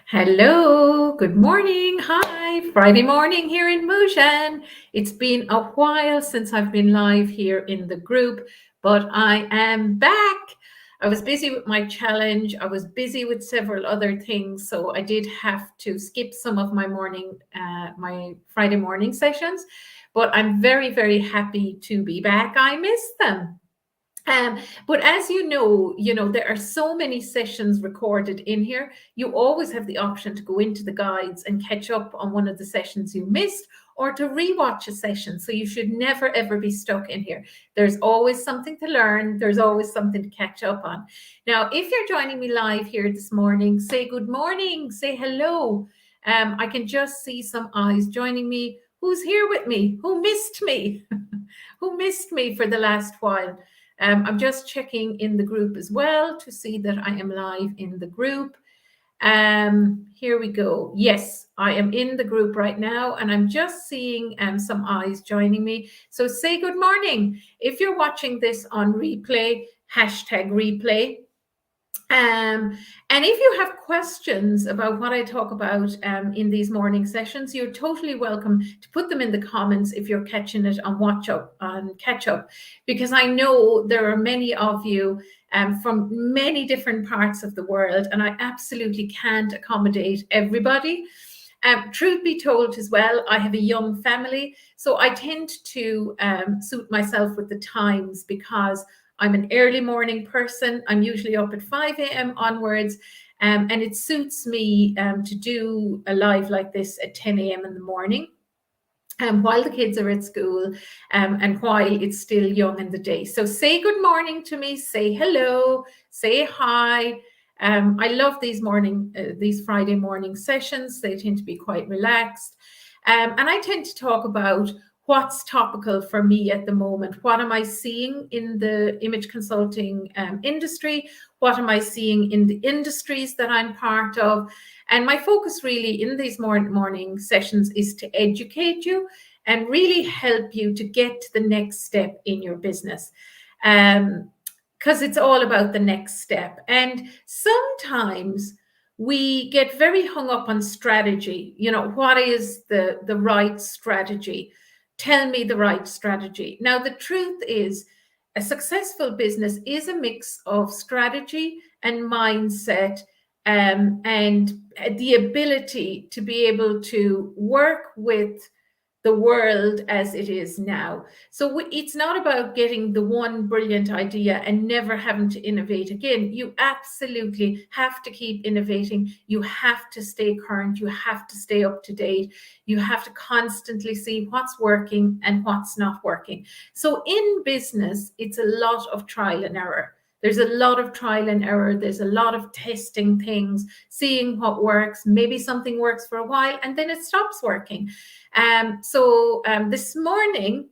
Hello, good morning. Hi, Friday morning here in Motion. It's been a while since I've been live here in the group, but I am back. I was busy with my challenge. I was busy with several other things, so I did have to skip some of my Friday morning sessions. But I'm very, very happy to be back. I miss them. But as there are so many sessions recorded in here. You always have the option to go into the guides and catch up on one of the sessions you missed or to rewatch a session. So you should never, ever be stuck in here. There's always something to learn. There's always something to catch up on. Now, if you're joining me live here this morning, say good morning, say hello. I can just see some eyes joining me. Who's here with me? Who missed me? Who missed me for the last while? I'm just checking in the group as well to see that I am live in the group. Here we go. Yes, I am in the group right now, and I'm just seeing some eyes joining me. So say good morning. If you're watching this on replay, hashtag replay. And if you have questions about what I talk about in these morning sessions, you're totally welcome to put them in the comments if you're catching it on catch up, because I know there are many of you from many different parts of the world, and I absolutely can't accommodate everybody. Truth be told as well, I have a young family, so I tend to suit myself with the times because I'm an early morning person. I'm usually up at 5 a.m. onwards, and it suits me to do a live like this at 10 a.m. in the morning. While the kids are at school, and while it's still young in the day. So say good morning to me, say hello, say hi. I love these Friday morning sessions. They tend to be quite relaxed. And I tend to talk about what's topical for me at the moment. What am I seeing in the image consulting industry? What am I seeing in the industries that I'm part of? And my focus really in these morning sessions is to educate you and really help you to get to the next step in your business. Because it's all about the next step. And sometimes we get very hung up on strategy. What is the right strategy? Tell me the right strategy. Now, the truth is, a successful business is a mix of strategy and mindset, and the ability to be able to work with the world as it is now. So it's not about getting the one brilliant idea and never having to innovate again. You absolutely have to keep innovating. You have to stay current. You have to stay up to date. You have to constantly see what's working and what's not working. So in business, it's a lot of trial and error. There's a lot of trial and error. There's a lot of testing things, seeing what works. Maybe something works for a while and then it stops working. So this morning,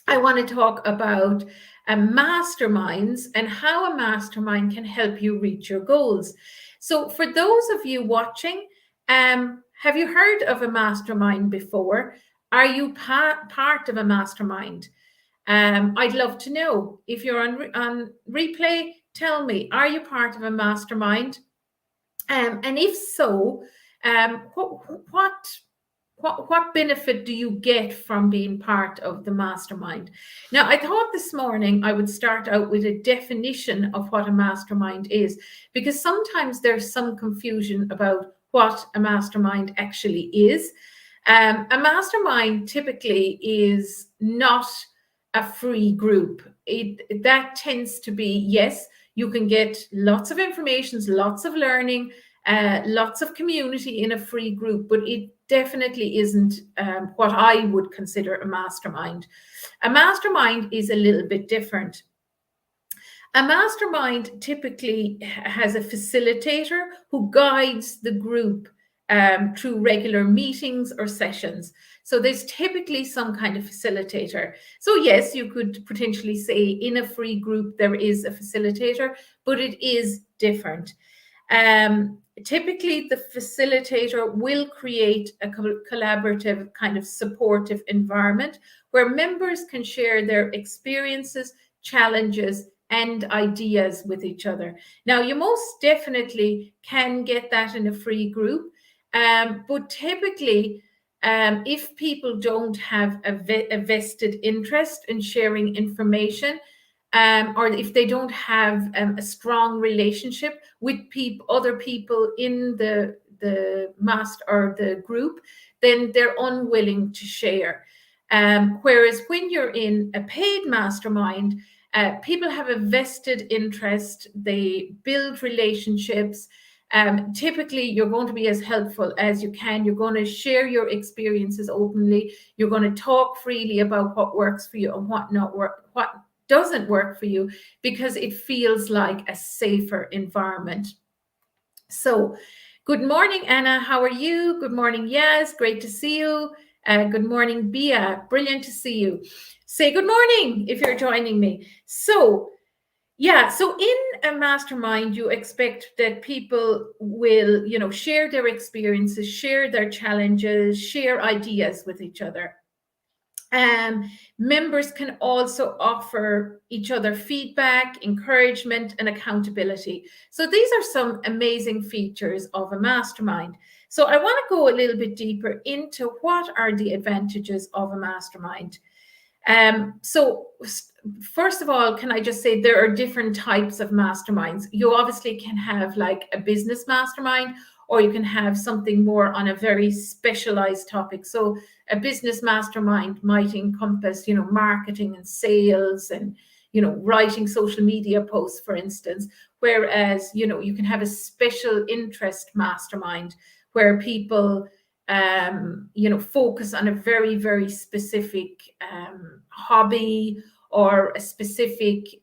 I want to talk about masterminds and how a mastermind can help you reach your goals. So for those of you watching, have you heard of a mastermind before? Are you part of a mastermind? I'd love to know. If you're on replay, tell me, are you part of a mastermind? And if so, what benefit do you get from being part of the mastermind? Now, I thought this morning I would start out with a definition of what a mastermind is, because sometimes there's some confusion about what a mastermind actually is. A mastermind typically is not a free group. That tends to be, yes, you can get lots of information, lots of learning, lots of community in a free group, but it definitely isn't what I would consider a mastermind. A mastermind is a little bit different. A mastermind typically has a facilitator who guides the group through regular meetings or sessions. So there's typically some kind of facilitator. So yes, you could potentially say in a free group there is a facilitator, but it is different. Typically, the facilitator will create a collaborative kind of supportive environment where members can share their experiences, challenges, and ideas with each other. Now, you most definitely can get that in a free group, but typically, if people don't have a vested interest in sharing information, or if they don't have a strong relationship with other people in the master or the group, then they're unwilling to share. Whereas when you're in a paid mastermind, people have a vested interest, they build relationships. Typically, you're going to be as helpful as you can. You're going to share your experiences openly. You're going to talk freely about what works for you and what doesn't work for you, because it feels like a safer environment. So, good morning, Anna. How are you? Good morning, Yaz. Great to see you. Good morning, Bia. Brilliant to see you. Say good morning if you're joining me. So in a mastermind, you expect that people will, share their experiences, share their challenges, share ideas with each other. Members can also offer each other feedback, encouragement, and accountability. So these are some amazing features of a mastermind. So I want to go a little bit deeper into what are the advantages of a mastermind. So first of all, can I just say there are different types of masterminds. You obviously can have like a business mastermind, or you can have something more on a very specialized topic. So a business mastermind might encompass, marketing and sales and, writing social media posts, for instance. Whereas, you can have a special interest mastermind where people focus on a very, very specific hobby or a specific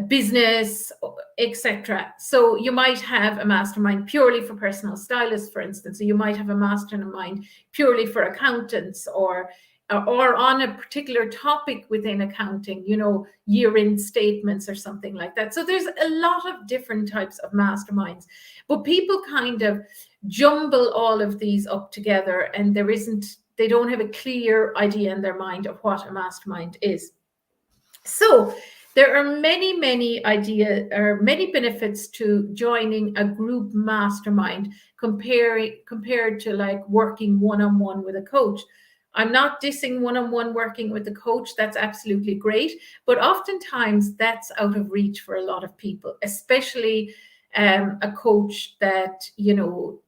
business, etc. So you might have a mastermind purely for personal stylists, for instance. So you might have a mastermind purely for accountants, or on a particular topic within accounting, year-end statements or something like that. So there's a lot of different types of masterminds, but people kind of jumble all of these up together, and they don't have a clear idea in their mind of what a mastermind is. So there are many benefits to joining a group mastermind compared to like working one-on-one with a coach. I'm not dissing one-on-one working with a coach. That's absolutely great. But oftentimes that's out of reach for a lot of people, especially a coach that,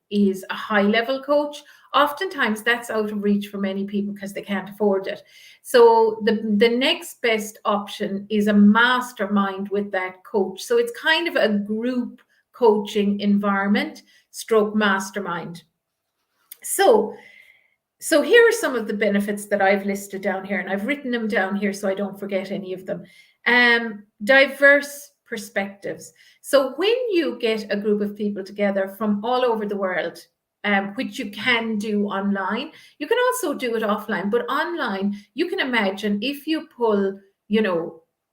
is a high-level coach. Oftentimes that's out of reach for many people because they can't afford it. So the next best option is a mastermind with that coach. So it's kind of a group coaching environment / mastermind. So here are some of the benefits that I've listed down here, and I've written them down here so I don't forget any of them. Diverse perspectives. So when you get a group of people together from all over the world, which you can do online, you can also do it offline. But online, you can imagine if you pull,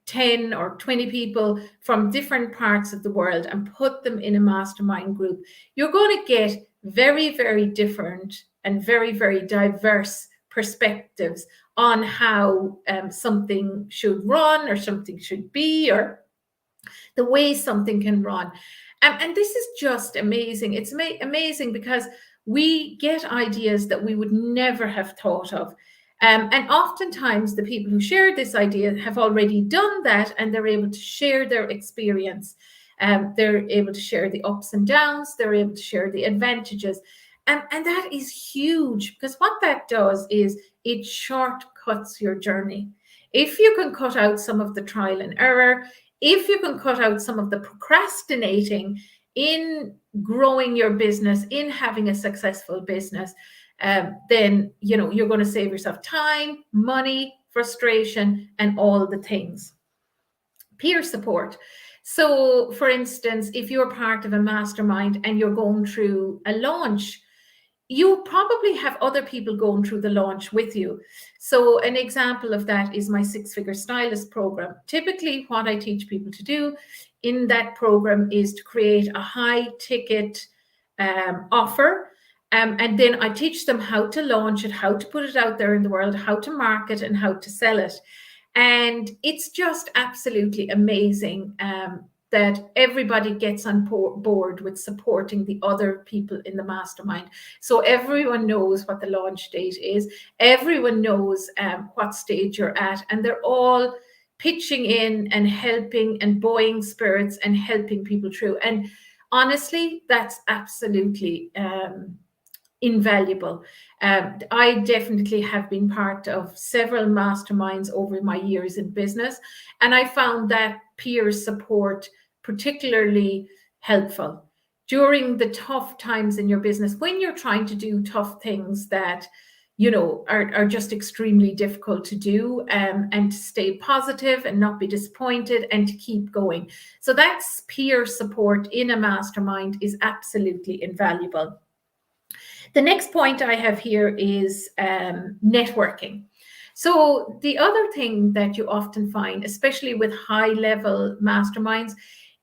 10 or 20 people from different parts of the world and put them in a mastermind group, you're going to get very, very different and very, very diverse perspectives on how something should run, or something should be, or the way something can run. And this is just amazing. It's amazing because we get ideas that we would never have thought of. And oftentimes the people who share this idea have already done that, and they're able to share their experience. They're able to share the ups and downs. They're able to share the advantages. And that is huge, because what that does is it shortcuts your journey. If you can cut out some of the trial and error, if you can cut out some of the procrastinating in growing your business, in having a successful business, then you're going to save yourself time, money, frustration, and all the things. Peer support. So, for instance, if you're part of a mastermind and you're going through a launch, you probably have other people going through the launch with you. So an example of that is my 6-figure stylist program. Typically, what I teach people to do in that program is to create a high ticket offer. And then I teach them how to launch it, how to put it out there in the world, how to market, and how to sell it. And it's just absolutely amazing that everybody gets on board with supporting the other people in the mastermind. So everyone knows what the launch date is. Everyone knows what stage you're at, and they're all pitching in and helping and buoying spirits and helping people through. And honestly, that's absolutely invaluable. I definitely have been part of several masterminds over my years in business, and I found that peer support particularly helpful during the tough times in your business when you're trying to do tough things that are just extremely difficult to do, and to stay positive and not be disappointed and to keep going. So that's peer support in a mastermind is absolutely invaluable. The next point I have here is networking. So the other thing that you often find, especially with high-level masterminds,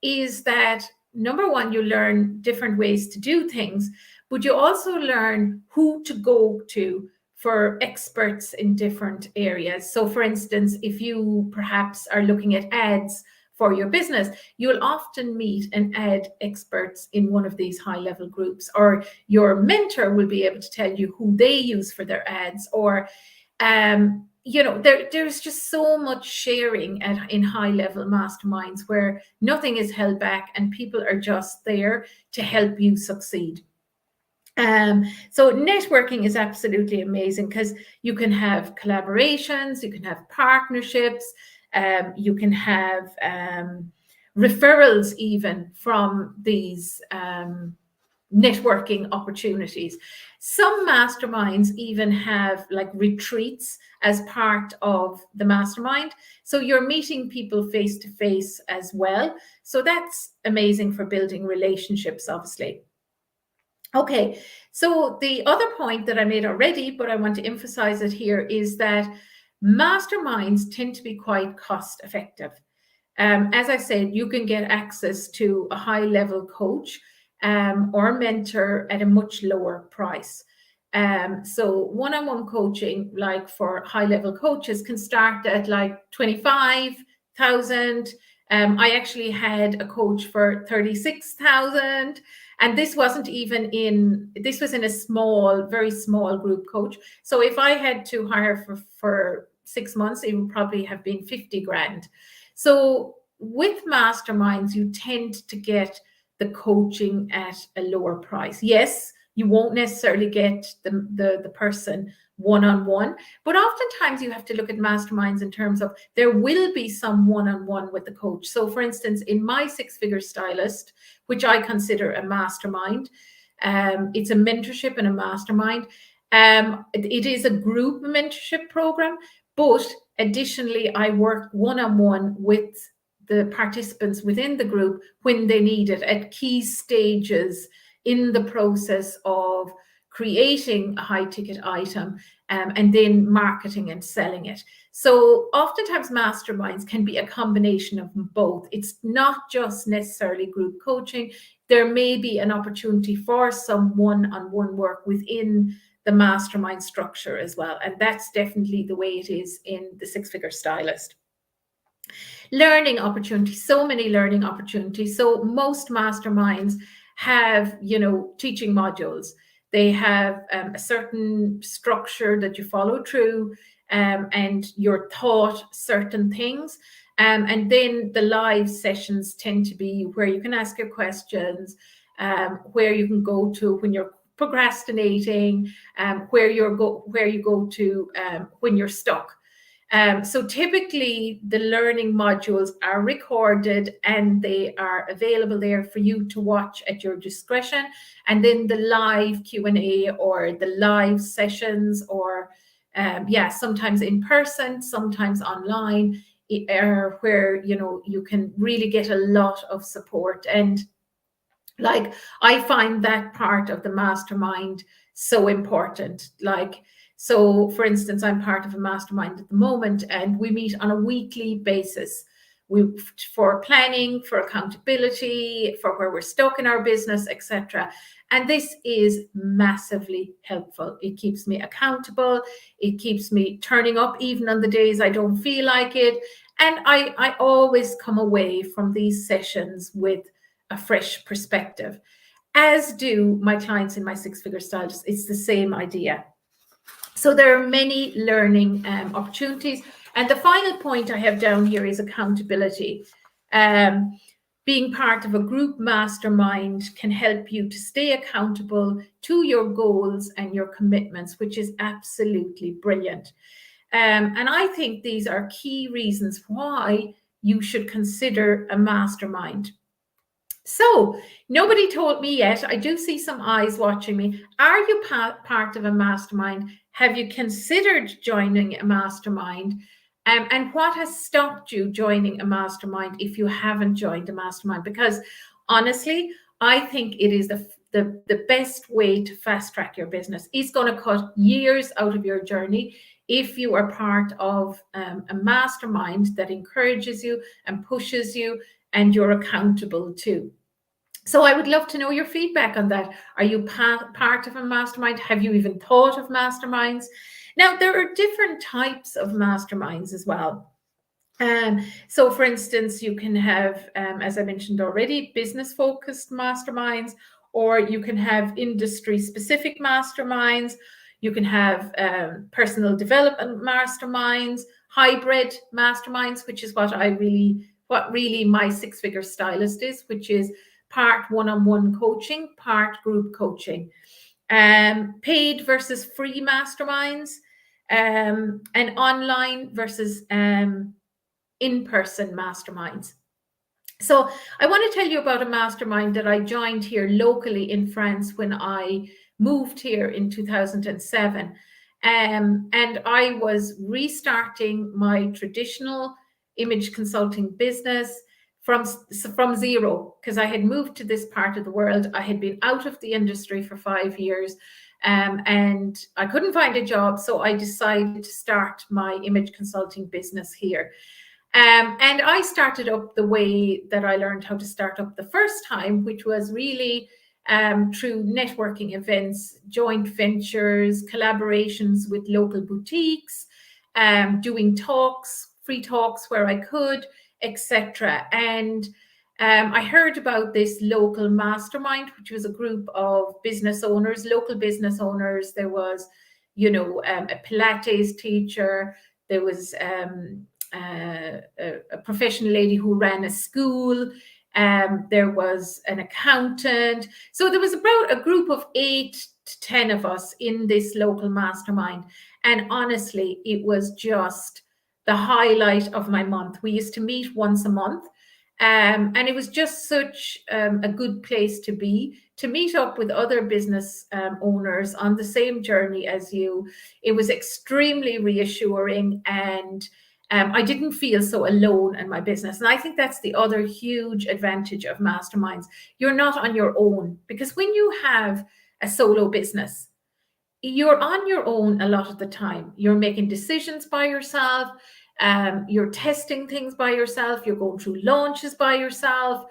is that number one, you learn different ways to do things, but you also learn who to go to for experts in different areas. So for instance, if you perhaps are looking at ads for your business, you'll often meet and ad experts in one of these high-level groups, or your mentor will be able to tell you who they use for their ads, or there's just so much sharing in high-level masterminds where nothing is held back and people are just there to help you succeed. So networking is absolutely amazing because you can have collaborations, you can have partnerships, you can have referrals even from these networking opportunities. Some masterminds even have like retreats as part of the mastermind. So you're meeting people face to face as well. So that's amazing for building relationships, obviously. Okay, so the other point that I made already, but I want to emphasize it here, is that masterminds tend to be quite cost effective. As I said, you can get access to a high-level coach or mentor at a much lower price. So one-on-one coaching, like for high-level coaches, can start at like 25,000. I actually had a coach for 36,000. And this was in a small, very small group coach. So if I had to hire for 6 months, it would probably have been 50 grand. So with masterminds, you tend to get the coaching at a lower price. Yes, you won't necessarily get the person one-on-one, but oftentimes you have to look at masterminds in terms of there will be some one-on-one with the coach. So for instance, in my six-figure stylist, which I consider a mastermind, it's a mentorship and a mastermind. It is a group mentorship program, but additionally, I work one-on-one with the participants within the group when they need it at key stages in the process of creating a high ticket item, and then marketing and selling it. So oftentimes masterminds can be a combination of both. It's not just necessarily group coaching. There may be an opportunity for some one-on-one work within the mastermind structure as well. And that's definitely the way it is in the six-figure stylist. Learning opportunities, so many learning opportunities. So most masterminds have, teaching modules. They have a certain structure that you follow through, and you're taught certain things. And then the live sessions tend to be where you can ask your questions, where you can go to when you're procrastinating, where you go to when you're stuck. So typically the learning modules are recorded and they are available there for you to watch at your discretion. And then the live Q&A or the live sessions, or sometimes in person, sometimes online, are where you can really get a lot of support. And like, I find that part of the mastermind so important. So for instance, I'm part of a mastermind at the moment, and we meet on a weekly basis for planning, for accountability, for where we're stuck in our business, etc. And this is massively helpful. It keeps me accountable. It keeps me turning up even on the days I don't feel like it. And I always come away from these sessions with a fresh perspective, as do my clients in my six-figure stylist. It's the same idea. So there are many learning opportunities. And the final point I have down here is accountability. Being part of a group mastermind can help you to stay accountable to your goals and your commitments, which is absolutely brilliant. And I think these are key reasons why you should consider a mastermind. So nobody told me yet. I do see some eyes watching me. Are you part of a mastermind? Have you considered joining a mastermind? And what has stopped you joining a mastermind if you haven't joined a mastermind? Because honestly, I think it is the best way to fast track your business. It's going to cut years out of your journey if you are part of a mastermind that encourages you and pushes you and you're accountable too. So I would love to know your feedback on that. Are you part of a mastermind? Have you even thought of masterminds? Now, there are different types of masterminds as well. So for instance, you can have, as I mentioned already, business-focused masterminds, or you can have industry-specific masterminds. You can have personal development masterminds, hybrid masterminds, which is what really my six-figure stylist is, which is part one-on-one coaching, part group coaching, paid versus free masterminds, and online versus in-person masterminds. So I want to tell you about a mastermind that I joined here locally in France when I moved here in 2007. And I was restarting my traditional image consulting business from zero, because I had moved to this part of the world. I had been out of the industry for 5 years, and I couldn't find a job. So I decided to start my image consulting business here. And I started up the way that I learned how to start up the first time, which was really through networking events, joint ventures, collaborations with local boutiques, doing talks, free talks where I could, etc. And I heard about this local mastermind, which was a group of business owners, local business owners. There was, a Pilates teacher. There was a professional lady who ran a school. There was an accountant. So there was about a group of 8 to 10 of us in this local mastermind. And honestly, it was just the highlight of my month. We used to meet once a month. And it was just such a good place to be, to meet up with other business owners on the same journey as you. It was extremely reassuring, and I didn't feel so alone in my business. And I think that's the other huge advantage of masterminds. You're not on your own, because when you have a solo business, you're on your own a lot of the time. You're making decisions by yourself. You're testing things by yourself. You're going through launches by yourself.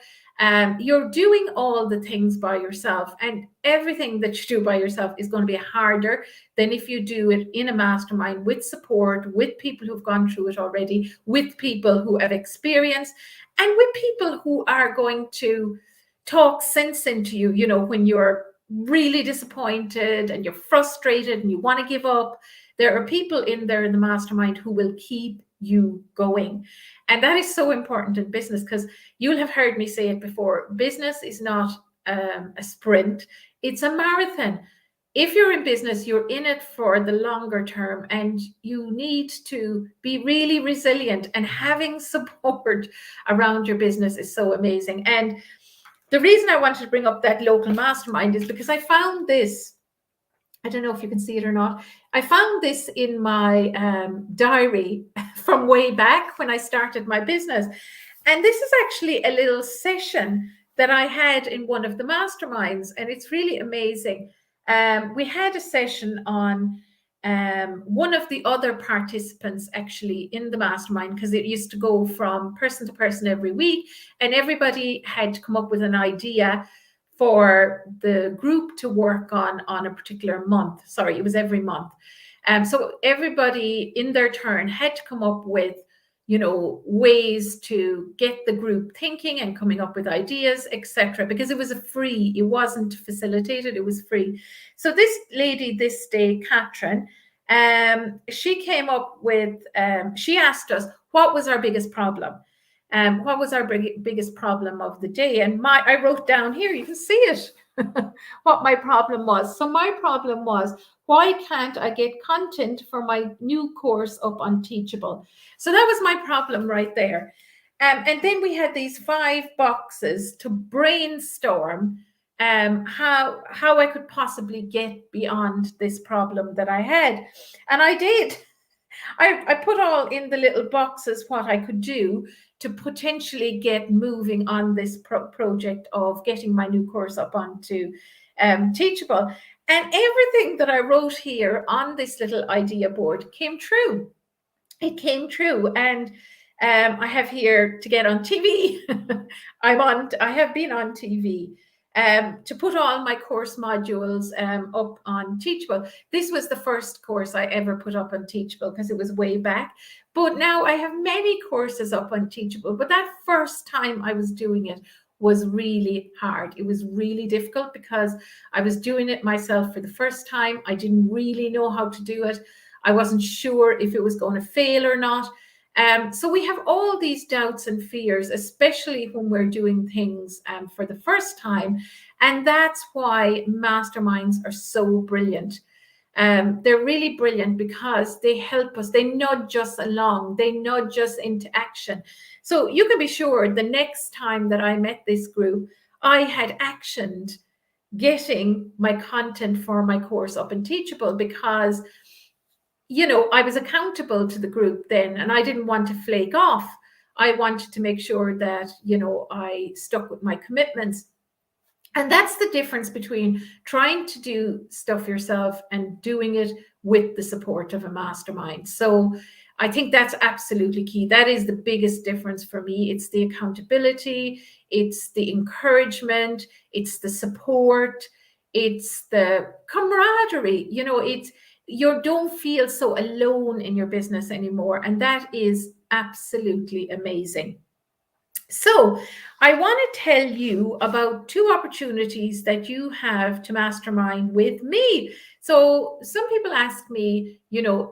You're doing all the things by yourself, and everything that you do by yourself is going to be harder than if you do it in a mastermind with support, with people who've gone through it already, with people who have experience, and with people who are going to talk sense into you, when you're really disappointed and you're frustrated and you want to give up. There are people in there in the mastermind who will keep you going. And that is so important in business, because you'll have heard me say it before. Business is not a sprint, it's a marathon. If you're in business, you're in it for the longer term, and you need to be really resilient, and having support around your business is so amazing. And the reason I wanted to bring up that local mastermind is because I found this. I don't know if you can see it or not. I found this in my diary from way back when I started my business. And this is actually a little session that I had in one of the masterminds, and it's really amazing. We had a session on one of the other participants actually in the mastermind, because it used to go from person to person every week, and everybody had to come up with an idea for the group to work on a particular month. Sorry, it was every month. So everybody in their turn had to come up with, ways to get the group thinking and coming up with ideas, etc. Because it was it wasn't facilitated, it was free. So this lady this day, Catherine, she came up with, she asked us, what was our biggest problem? What was our biggest problem of the day? And I wrote down here, you can see it, what my problem was. So my problem was, why can't I get content for my new course up on Teachable? So that was my problem right there. And then we had these 5 boxes to brainstorm how I could possibly get beyond this problem that I had. And I did. I put all in the little boxes what I could do to potentially get moving on this project of getting my new course up onto Teachable. And everything that I wrote here on this little idea board came true. It came true. And I have here to get on TV. I have been on TV. To put all my course modules up on Teachable. This was the first course I ever put up on Teachable because it was way back. But now I have many courses up on Teachable. But that first time I was doing it was really hard. It was really difficult because I was doing it myself for the first time. I didn't really know how to do it. I wasn't sure if it was going to fail or not. So we have all these doubts and fears, especially when we're doing things for the first time. And that's why masterminds are so brilliant. They're really brilliant because they help us. They nudge us along. They nudge us into action. So you can be sure the next time that I met this group, I had actioned getting my content for my course up and Teachable because I was accountable to the group then, and I didn't want to flake off. I wanted to make sure that, I stuck with my commitments. And that's the difference between trying to do stuff yourself and doing it with the support of a mastermind. So I think that's absolutely key. That is the biggest difference for me. It's the accountability, it's the encouragement, it's the support, it's the camaraderie. You don't feel so alone in your business anymore. And that is absolutely amazing. So I want to tell you about 2 opportunities that you have to mastermind with me. So some people ask me,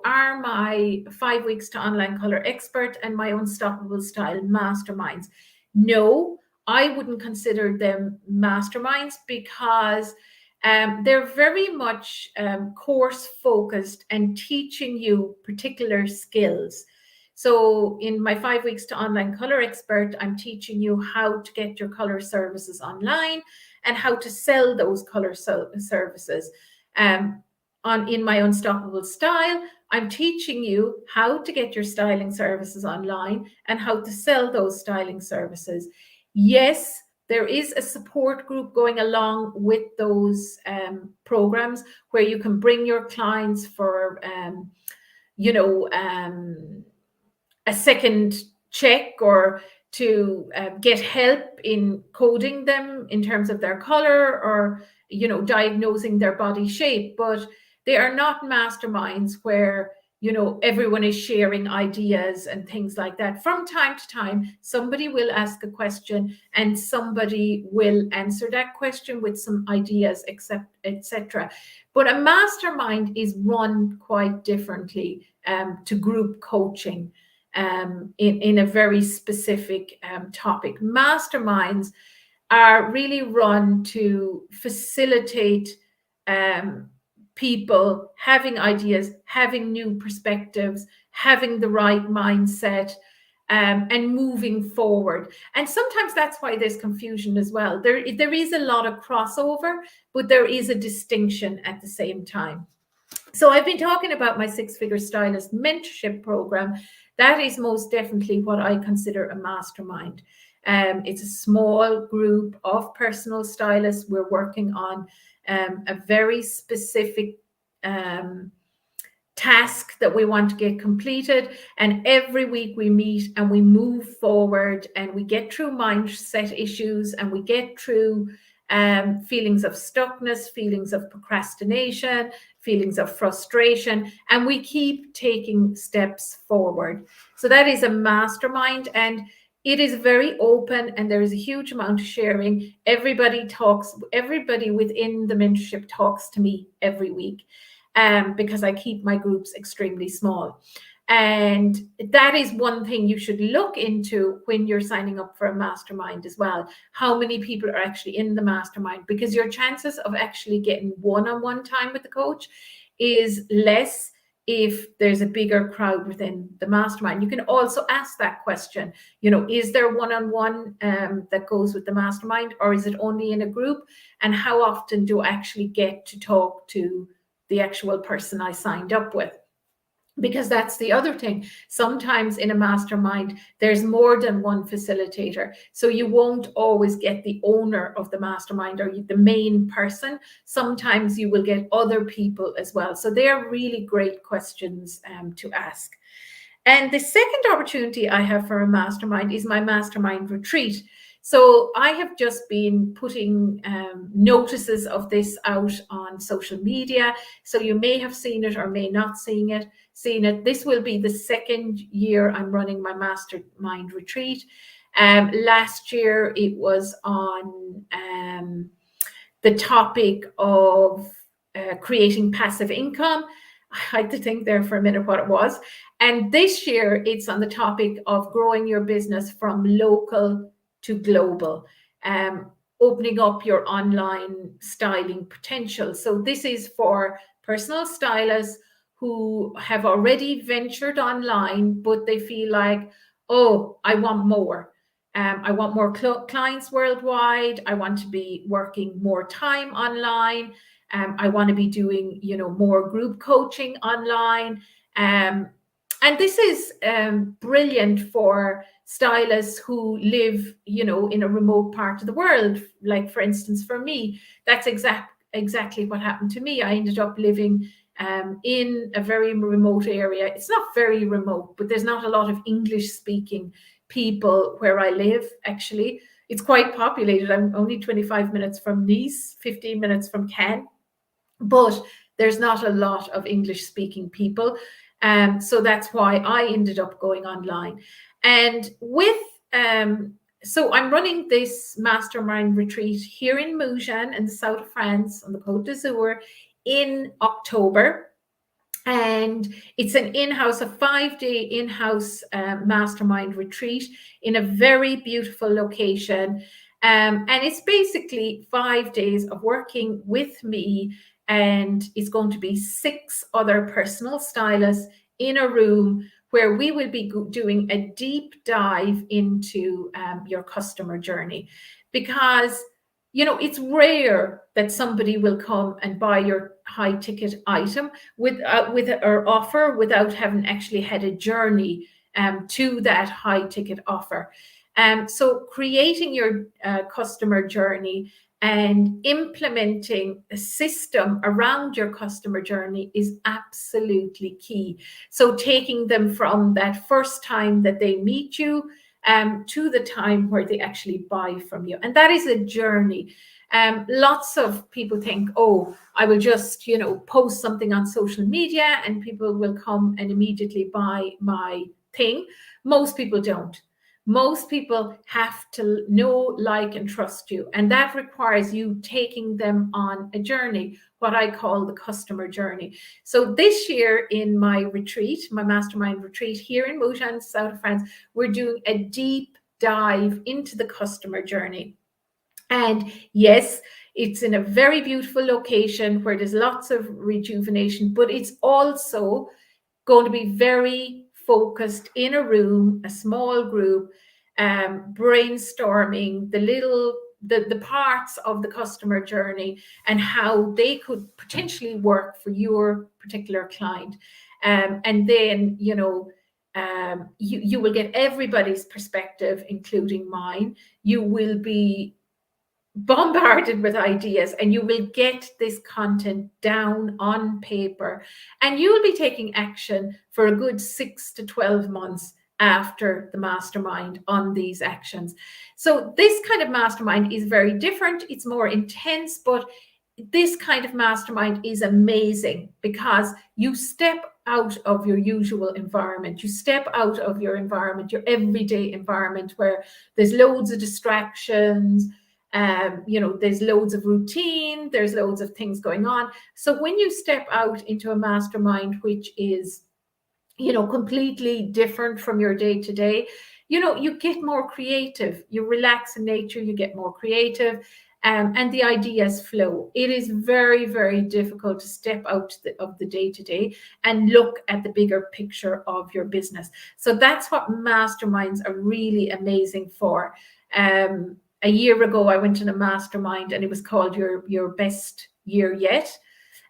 are my 5 weeks to online color expert and my unstoppable style masterminds? No, I wouldn't consider them masterminds because they're very much course focused and teaching you particular skills. So in my 5 weeks to online color expert, I'm teaching you how to get your color services online and how to sell those color services. In my unstoppable style, I'm teaching you how to get your styling services online and how to sell those styling services. Yes, there is a support group going along with those programs where you can bring your clients for, a second check or to get help in coding them in terms of their color or, diagnosing their body shape. But they are not masterminds where, everyone is sharing ideas and things like that. From time to time, somebody will ask a question and somebody will answer that question with some ideas, etc. But a mastermind is run quite differently to group coaching in a very specific topic. Masterminds are really run to facilitate people having ideas, having new perspectives, having the right mindset, and moving forward. And sometimes that's why there's confusion as well. There is a lot of crossover, but there is a distinction at the same time. So I've been talking about my 6-figure stylist mentorship program. That is most definitely what I consider a mastermind. It's a small group of personal stylists. We're working on a very specific task that we want to get completed. And every week we meet and we move forward and we get through mindset issues and we get through feelings of stuckness, feelings of procrastination, feelings of frustration, and we keep taking steps forward. So that is a mastermind, and it is very open and there is a huge amount of sharing. Everybody within the mentorship talks to me every week. Because I keep my groups extremely small. And that is one thing you should look into when you're signing up for a mastermind as well. How many people are actually in the mastermind? Because your chances of actually getting one-on-one time with the coach is less if there's a bigger crowd within the mastermind. You can also ask that question, is there one-on-one that goes with the mastermind, or is it only in a group? And how often do I actually get to talk to the actual person I signed up with? Because that's the other thing. Sometimes in a mastermind, there's more than one facilitator. So you won't always get the owner of the mastermind or the main person. Sometimes you will get other people as well. So they are really great questions to ask. And the second opportunity I have for a mastermind is my mastermind retreat. So I have just been putting notices of this out on social media. So you may have seen it or may not seen it. This will be the second year I'm running my mastermind retreat. Last year it was on the topic of creating passive income. I had to think there for a minute what it was. And this year it's on the topic of growing your business from local to global, opening up your online styling potential. So this is for personal stylists who have already ventured online, but they feel like, oh, I want more. I want more clients worldwide. I want to be working more time online. I want to be doing, more group coaching online. And this is brilliant for stylists who live, in a remote part of the world. Like, for instance, for me, that's exactly what happened to me. I ended up living in a very remote area. It's not very remote, but there's not a lot of English-speaking people where I live, actually. It's quite populated. I'm only 25 minutes from Nice, 15 minutes from Cannes, but there's not a lot of English-speaking people. So that's why I ended up going online. And so I'm running this mastermind retreat here in Mougins in the south of France on the Côte d'Azur in October. And it's a 5-day in-house mastermind retreat in a very beautiful location. And it's basically 5 days of working with me, and it's going to be 6 other personal stylists in a room where we will be doing a deep dive into your customer journey. Because it's rare that somebody will come and buy your high ticket item with or offer without having actually had a journey to that high ticket offer. So creating your customer journey and implementing a system around your customer journey is absolutely key. So taking them from that first time that they meet you to the time where they actually buy from you. And that is a journey. Lots of people think, oh, I will just, post something on social media and people will come and immediately buy my thing. Most people don't. Most people have to know, like, and trust you. And that requires you taking them on a journey, what I call the customer journey. So this year in my retreat, my mastermind retreat here in Mougins, south of France, we're doing a deep dive into the customer journey. And yes, it's in a very beautiful location where there's lots of rejuvenation, but it's also going to be very focused in a room, a small group, brainstorming the parts of the customer journey and how they could potentially work for your particular client. And then, you will get everybody's perspective, including mine. You will be bombarded with ideas, and you will get this content down on paper, and you will be taking action for a good 6 to 12 months after the mastermind on these actions. So this kind of mastermind is very different. It's more intense, but this kind of mastermind is amazing because you step out of your usual environment. You step out of your environment, your everyday environment, where there's loads of distractions. There's loads of routine, there's loads of things going on. So when you step out into a mastermind, which is, completely different from your day to day, you get more creative. You relax in nature, you get more creative, and the ideas flow. It is very, very difficult to step out of the day to day and look at the bigger picture of your business. So that's what masterminds are really amazing for. A year ago, I went in a mastermind, and it was called Your Best Year Yet.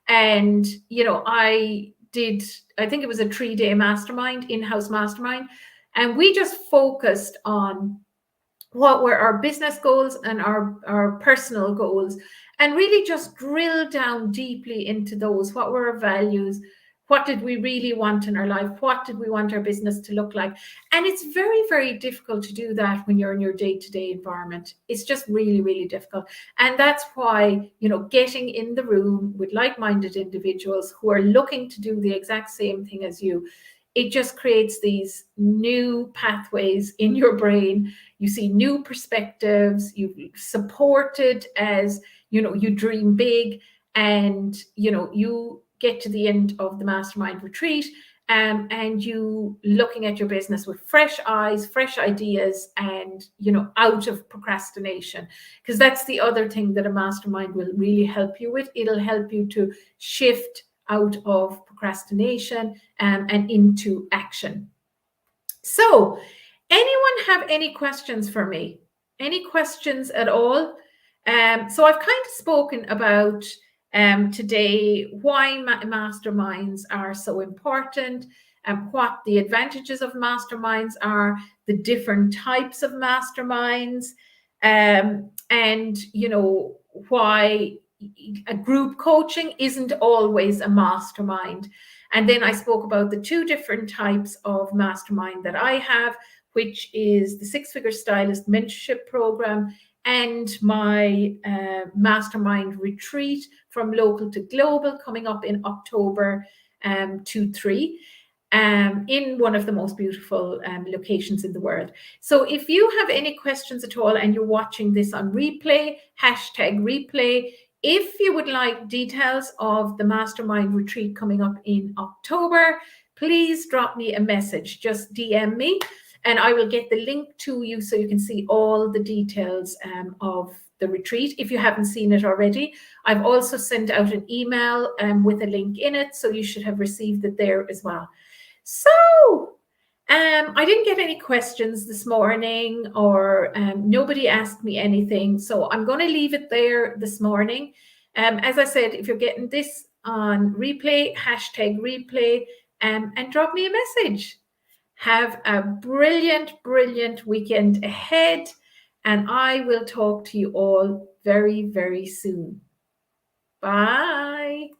And, I think it was a 3-day mastermind, in-house mastermind. And we just focused on what were our business goals and our personal goals, and really just drill down deeply into those. What were our values? What did we really want in our life? What did we want our business to look like? And it's very, very difficult to do that when you're in your day-to-day environment. It's just really, really difficult. And that's why, getting in the room with like-minded individuals who are looking to do the exact same thing as you, it just creates these new pathways in your brain. You see new perspectives, you support it as, you dream big, and, you get to the end of the mastermind retreat, and you looking at your business with fresh eyes, fresh ideas, and, out of procrastination. Because that's the other thing that a mastermind will really help you with. It'll help you to shift out of procrastination and into action. So, anyone have any questions for me? Any questions at all? So I've kind of spoken about today why masterminds are so important, and what the advantages of masterminds are, the different types of masterminds, and why a group coaching isn't always a mastermind. And then I spoke about the 2 different types of mastermind that I have, which is the 6-Figure Stylist mentorship program and my mastermind retreat from local to global, coming up in October 2-3. In one of the most beautiful locations in the world. So if you have any questions at all and you're watching this on replay, #replay, if you would like details of the mastermind retreat coming up in October, please drop me a message. Just DM me, and I will get the link to you so you can see all the details of the retreat if you haven't seen it already. I've also sent out an email with a link in it, so you should have received it there as well. So I didn't get any questions this morning, or nobody asked me anything. So I'm going to leave it there this morning. As I said, if you're getting this on replay, #replay, and drop me a message. Have a brilliant, brilliant weekend ahead. And I will talk to you all very, very soon. Bye.